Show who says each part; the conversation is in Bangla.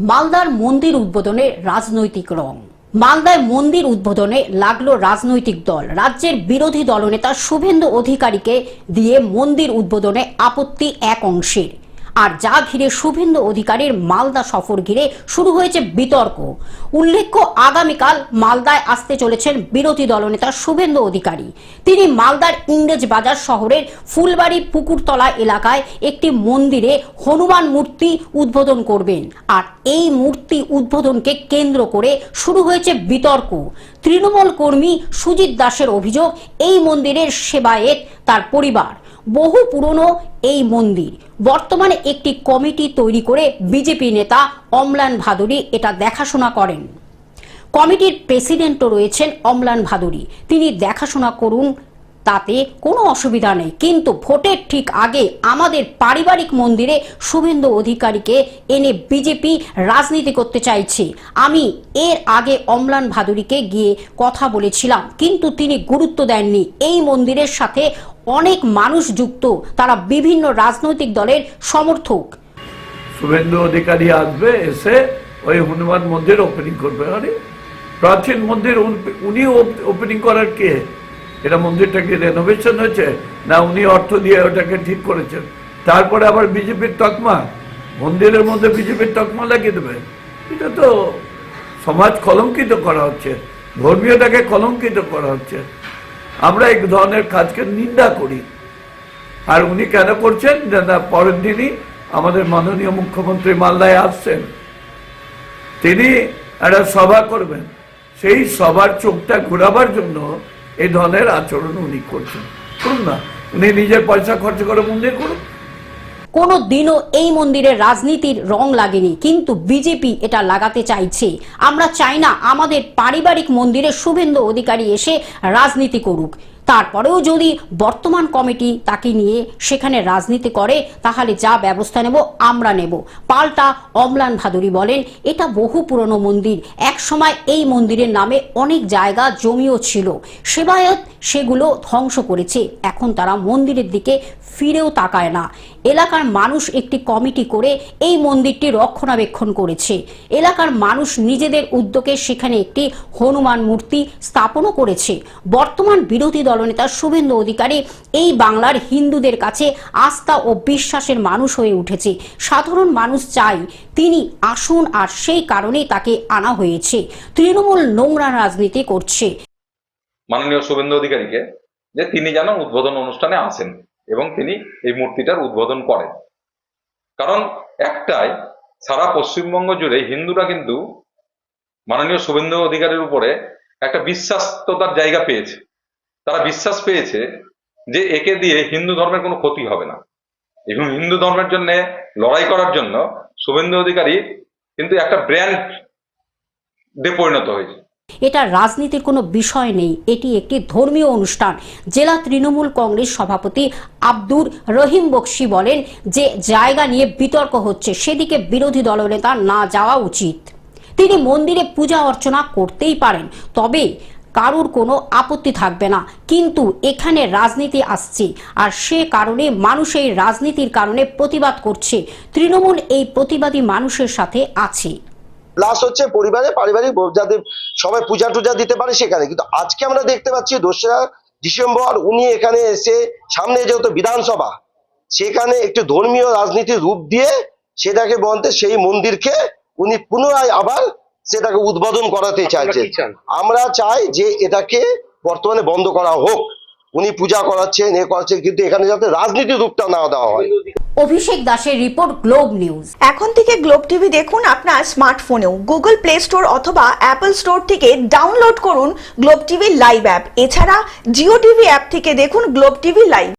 Speaker 1: মালদার মন্দির উদ্বোধনে রাজনৈতিক রং। মালদায় মন্দির উদ্বোধনে লাগলো রাজনৈতিক দল। রাজ্যের বিরোধী দলনেতা শুভেন্দু অধিকারীকে দিয়ে মন্দির উদ্বোধনে আপত্তি এক অংশের, আর যা ঘিরে শুভেন্দু অধিকারীর মালদা সফর ঘিরে শুরু হয়েছে বিতর্ক। উল্লেখ্য, আগামীকাল মালদায় আসতে চলেছেন বিরোধী দলনেতা শুভেন্দু অধিকারী। তিনি মালদার ইংরেজ বাজার শহরের ফুলবাড়ি পুকুরতলা এলাকায় একটি মন্দিরে হনুমান মূর্তি উদ্বোধন করবেন, আর এই মূর্তি উদ্বোধনকে কেন্দ্র করে শুরু হয়েছে বিতর্ক। তৃণমূল কর্মী সুজিত দাসের অভিযোগ, এই মন্দিরের সেবায়েত তার পরিবার। বহু পুরনো এই মন্দির, বর্তমানে একটি কমিটি তৈরি করে বিজেপি নেতা অম্লান ভাদুরী এটা দেখাশোনা করেন। কমিটির প্রেসিডেন্টও রয়েছেন অম্লান ভাদুরী, তিনি দেখাশোনা করুন, তাতে কোনো অসুবিধা নেই। কিন্তু ভোটের ঠিক আগে আমাদের পারিবারিক মন্দিরে শুভেন্দু অধিকারীকে এনে বিজেপি রাজনীতি করতে চাইছে। আমি এর আগে অম্লান ভাদুরীকে গিয়ে কথা বলেছিলাম, কিন্তু তিনি গুরুত্ব দেননি। এই মন্দিরের সাথে অনেক মানুষ যুক্ত, তারা বিভিন্ন রাজনৈতিক দলের সমর্থক।
Speaker 2: শুভেন্দু অধিকারী আসবে, এসে ওই হনুমান মন্দির ওপেনিং করবে। আরে প্রাচীন মন্দির, উনি ওপেনিং করার কে? এটা মন্দিরটাকে রেনোভেশন হয়েছে না উনি অর্থ দিয়ে ওটাকে ঠিক করেছেন? তারপরে আবার বিজেপির তকমা, মন্দিরের মধ্যে বিজেপির তকমা লাগিয়ে দেবে। এটা তো সমাজ কলঙ্কিত করা হচ্ছে, ধর্মীয়টাকে কলঙ্কিত করা হচ্ছে। আমরা এক ধরনের কাজকে নিন্দা করি। আর উনি কেন করছেন? না, পরের দিনই আমাদের মাননীয় মুখ্যমন্ত্রী মালদায় আসছেন, তিনি একটা সভা করবেন। সেই সভার চোখটা ঘোরাবার জন্য এই ধরনের আচরণ উনি করছেন। করুন না, উনি নিজের পয়সা খরচ করে মন্দির করুন।
Speaker 1: কোনো দিনও এই মন্দিরের রাজনীতির রং লাগেনি, কিন্তু বিজেপি এটা লাগাতে চাইছে। আমরা চাই না আমাদের পারিবারিক মন্দিরে শুভেন্দু অধিকারী এসে রাজনীতি করুক। তারপরেও যদি বর্তমান কমিটি তাকে নিয়ে সেখানে রাজনীতি করে, তাহলে যা ব্যবস্থা নেব আমরা নেব। পাল্টা অম্লান ভাদুরী বলেন, এটা বহু পুরনো মন্দির, এক সময় এই মন্দিরের নামে অনেক জায়গা জমিও ছিল, সেবায়ত সেগুলো ধ্বংস করেছে। এখন তারা মন্দিরের দিকে ফিরেও তাকায় না। এলাকার মানুষ একটি কমিটি করে এই মন্দিরটি রক্ষণাবেক্ষণ করেছে। এলাকার মানুষ নিজেদের উদ্যোগে সেখানে একটি হনুমান মূর্তি স্থাপনও করেছে। বর্তমান বিরোধী দলনেতা শুভেন্দু অধিকারী এই বাংলার হিন্দুদের কাছে আস্থা ও বিশ্বাসের মানুষ হয়ে উঠেছে। সাধারণ মানুষ চাই তিনি আসুন, আর সেই কারণেই তাকে আনা হয়েছে। তৃণমূল নোংরা রাজনীতি করছে।
Speaker 3: মাননীয় শুভেন্দু অধিকারীকে যে তিনি যেন উদ্বোধন অনুষ্ঠানে আসেন এবং তিনি এই মূর্তিটার উদ্বোধন করেন। কারণ একটাই, সারা পশ্চিমবঙ্গ জুড়ে হিন্দুরা কিন্তু মাননীয় শুভেন্দু অধিকারীর উপরে একটা বিশ্বাসতার জায়গা পেয়েছে। তারা বিশ্বাস পেয়েছে যে একে দিয়ে হিন্দু ধর্মের কোনো ক্ষতি হবে না, এবং হিন্দু ধর্মের জন্য লড়াই করার জন্য শুভেন্দু অধিকারী কিন্তু একটা ব্র্যান্ডে পরিণত হয়েছে।
Speaker 1: এটা রাজনীতির কোনো বিষয় নেই, এটি একটি ধর্মীয় অনুষ্ঠান। জেলা তৃণমূল কংগ্রেস সভাপতি আব্দুর রহিম বক্সি বলেন, যে জায়গা নিয়ে বিতর্ক হচ্ছে সেদিকে বিরোধী দলনেতা না যাওয়া উচিত। তিনি মন্দিরে পূজা অর্চনা করতেই পারেন, তবে কারুর কোনো আপত্তি থাকবে না, কিন্তু এখানে রাজনীতি আসছে, আর সে কারণে মানুষ এই রাজনীতির কারণে প্রতিবাদ করছে। তৃণমূল এই প্রতিবাদী মানুষের সাথে আছে।
Speaker 4: প্লাস হচ্ছে পরিবারে পারিবারিক যাদের সবাই পূজা টুজা দিতে পারে সেখানে। কিন্তু আজকে আমরা দেখতে পাচ্ছি 2রা ডিসেম্বর উনি এখানে এসে, সামনে যেহেতু বিধানসভা, সেখানে একটি ধর্মীয় রাজনীতির রূপ দিয়ে সেটাকে বলতে সেই মন্দিরকে উনি পুনরায় আবার সেটাকে উদ্বোধন করাতে চাইছেন। আমরা চাই যে এটাকে বর্তমানে বন্ধ করা হোক। উনি পূজা করাচ্ছেন, এ করাচ্ছেন, কিন্তু এখানে যাতে রাজনীতির রূপটা না দেওয়া হয়।
Speaker 1: অভিষেক দাসের রিপোর্ট, গ্লোব নিউজ।
Speaker 5: এখন থেকে গ্লোব টিভি দেখুন আপনার স্মার্টফোনেও। গুগল প্লে স্টোর অথবা অ্যাপল স্টোর থেকে ডাউনলোড করুন গ্লোব টিভি লাইভ অ্যাপ। এছাড়া জিও টিভি অ্যাপ থেকে দেখুন গ্লোব টিভি লাইভ।